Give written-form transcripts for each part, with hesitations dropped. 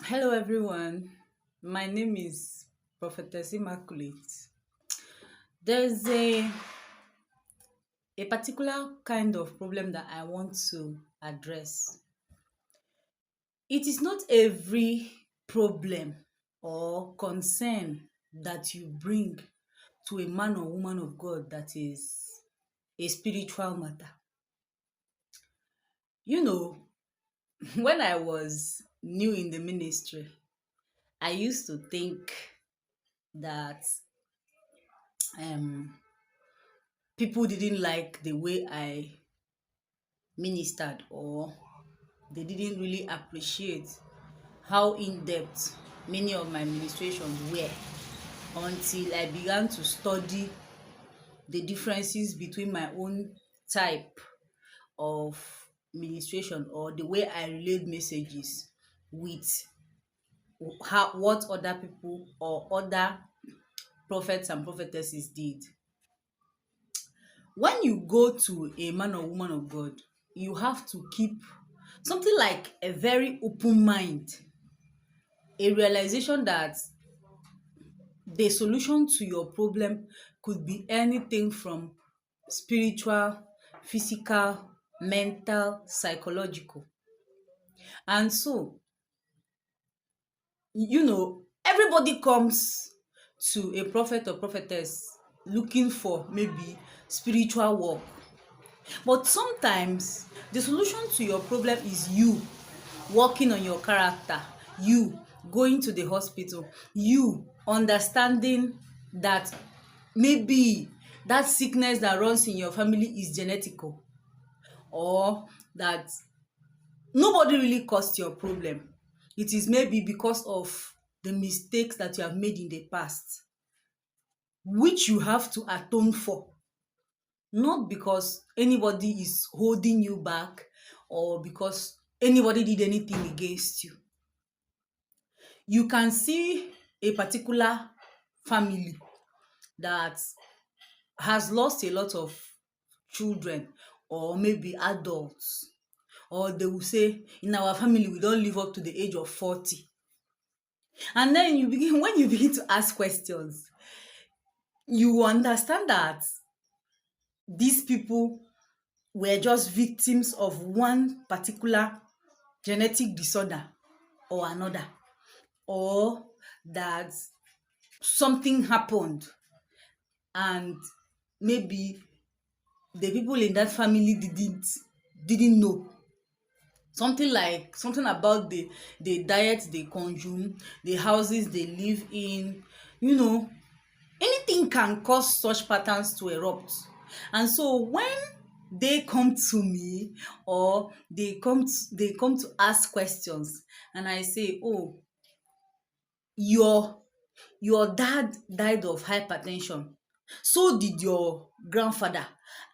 Hello, everyone. My name is Prophetess Immaculate. There's a particular kind of problem that I want to address. It is not every problem or concern that you bring to a man or woman of God that is a spiritual matter. You know, when I was new in the ministry, I used to think that um people didn't like the way I ministered, or they didn't really appreciate how in-depth many of my ministrations were, until I began to study the differences between my own type of ministration, or the way I relayed messages, with how what other people or other prophets and prophetesses did. When you go to a man or woman of God, you have to keep something like a very open mind, a realization that the solution to your problem could be anything from spiritual, physical, mental, psychological. And so, everybody comes to a prophet or prophetess looking for maybe spiritual work. But sometimes the solution to your problem is you working on your character, you going to the hospital, you understanding that maybe that sickness that runs in your family is genetical, or that nobody really caused your problem. It is maybe because of the mistakes that you have made in the past, which you have to atone for, not because anybody is holding you back or because anybody did anything against you. You can see a particular family that has lost a lot of children, or maybe adults, or they will say, in our family we don live up to the age of 40. And then when you begin to ask questions, you understand that these people were just victims of one particular genetic disorder or another, or that something happened, and maybe the people in that family didn't know something about the diet they consume, the houses they live in. you know Anything can cause such patterns to erupt. And so when they come to me, or they come to ask questions, and I say, oh, your your dad died of hypertension, so did your grandfather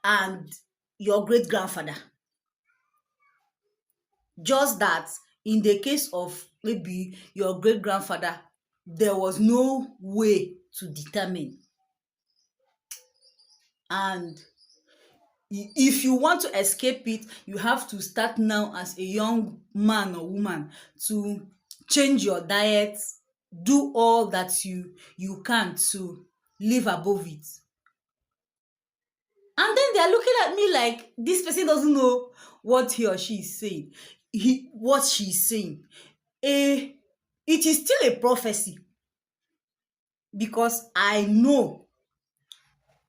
and your great grandfather. Just that in the case of maybe your great grandfather, there was no way to determine. And if you want to escape it, you have to start now as a young man or woman to change your diet, do all that you can to live above it. And then they are looking at me like this person doesn't know what he or she is saying. What she's saying. A It is still a prophecy, because I know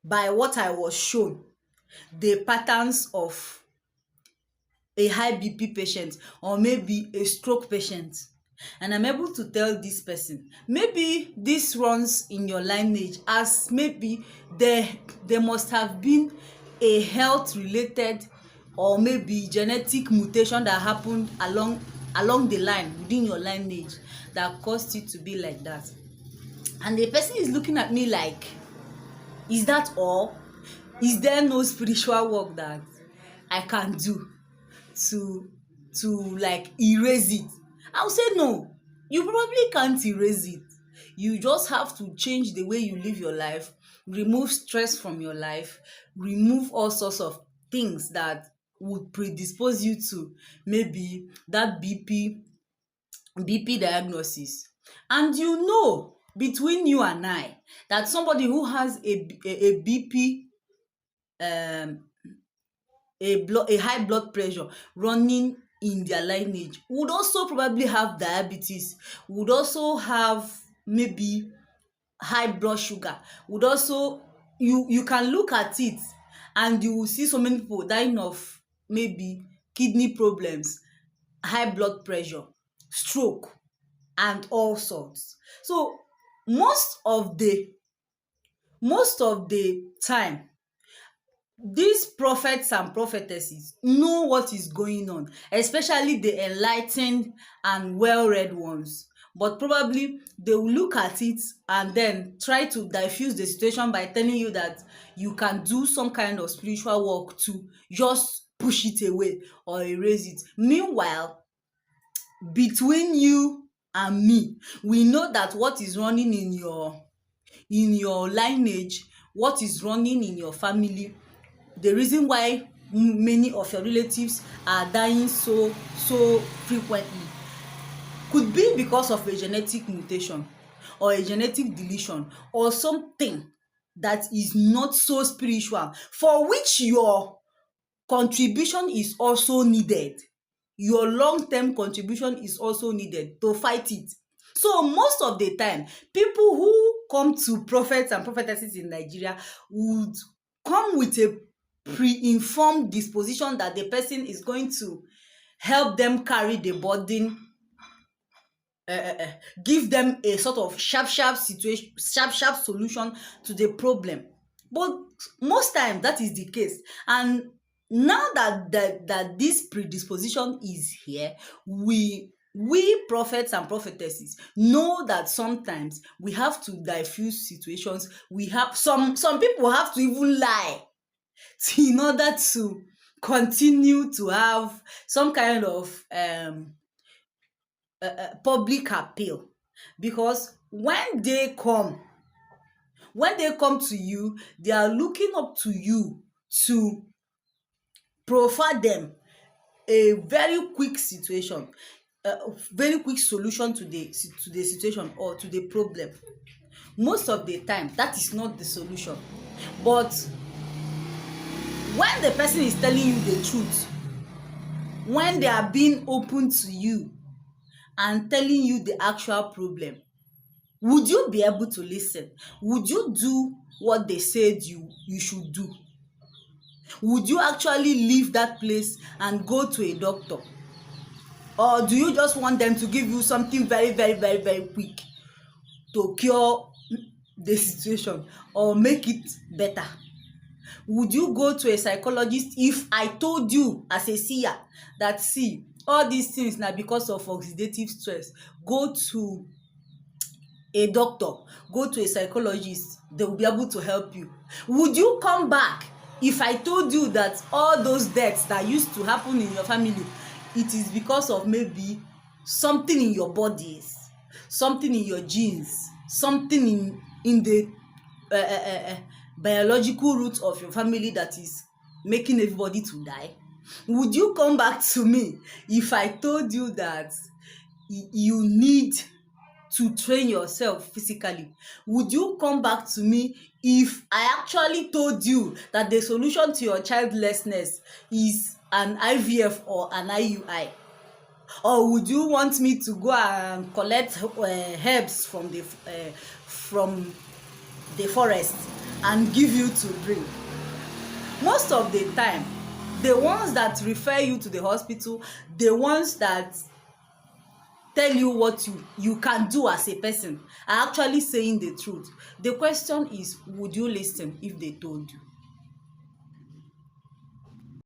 by what I was shown the patterns of a high BP patient, or maybe a stroke patient. And I'm able to tell this person, maybe this runs in your lineage, as maybe there must have been a health related or maybe genetic mutation that happened along the line within your lineage that caused it to be like that. And the person is looking at me like, is that all? Is there no spiritual work that I can do to like erase it? I'll say no. You probably can't erase it. You just have to change the way you live your life, remove stress from your life, remove all sorts of things that would predispose you to maybe that BP BP diagnosis, and you know between you and I that somebody who has a BP, um a high blood pressure running in their lineage would also probably have diabetes, would also have maybe high blood sugar, would also, you can look at it and you will see so many people dying of maybe kidney problems, high blood pressure, stroke, and all sorts. So most of the time, these prophets and prophetesses know what is going on, especially the enlightened and well-read ones. But probably they will look at it and then try to diffuse the situation by telling you that you can do some kind of spiritual work to just push it away or erase it. Meanwhile, between you and me, we know that what is running in your lineage, what is running in your family, the reason why many of your relatives are dying so frequently could be because of a genetic mutation or a genetic deletion or something that is not so spiritual, for which your contribution is also needed. Your long-term contribution is also needed to fight it. So most of the time, people who come to prophets and prophetesses in Nigeria would come with a pre-informed disposition that the person is going to help them carry the burden, give them a sort of sharp situation, sharp solution to the problem. But most times that is the case, and now that this predisposition is here, we prophets and prophetesses know that sometimes we have to diffuse situations. We have some people have to even lie in order to continue to have some kind of public appeal, because when they come to you, they are looking up to you to provide them a very quick situation, a very quick solution to the situation or to the problem. Most of the time that is not the solution, but when the person is telling you the truth, when they are being open to you and telling you the actual problem, would you be able to listen? Would you do what they said you should do? Would you actually leave that place and go to a doctor? Or do you just want them to give you something very, very, very, very quick to cure the situation or make it better? Would you go to a psychologist if I told you as a seer that, see, all these things na because of oxidative stress? Go to a doctor, go to a psychologist, they will be able to help you. Would you come back if I told you that all those deaths that used to happen in your family, it is because of maybe something in your bodies, something in your genes, something in the biological root of your family that is making everybody to die? Would you come back to me if I told you that you need to train yourself physically? Would you come back to me if I actually told you that the solution to your childlessness is an IVF or an IUI? Or would you want me to go and collect herbs from the forest and give you to drink? Most of the time, the ones that refer you to the hospital, the ones that tell you what you can do as a person, are actually saying the truth. The question is, would you listen if they told you?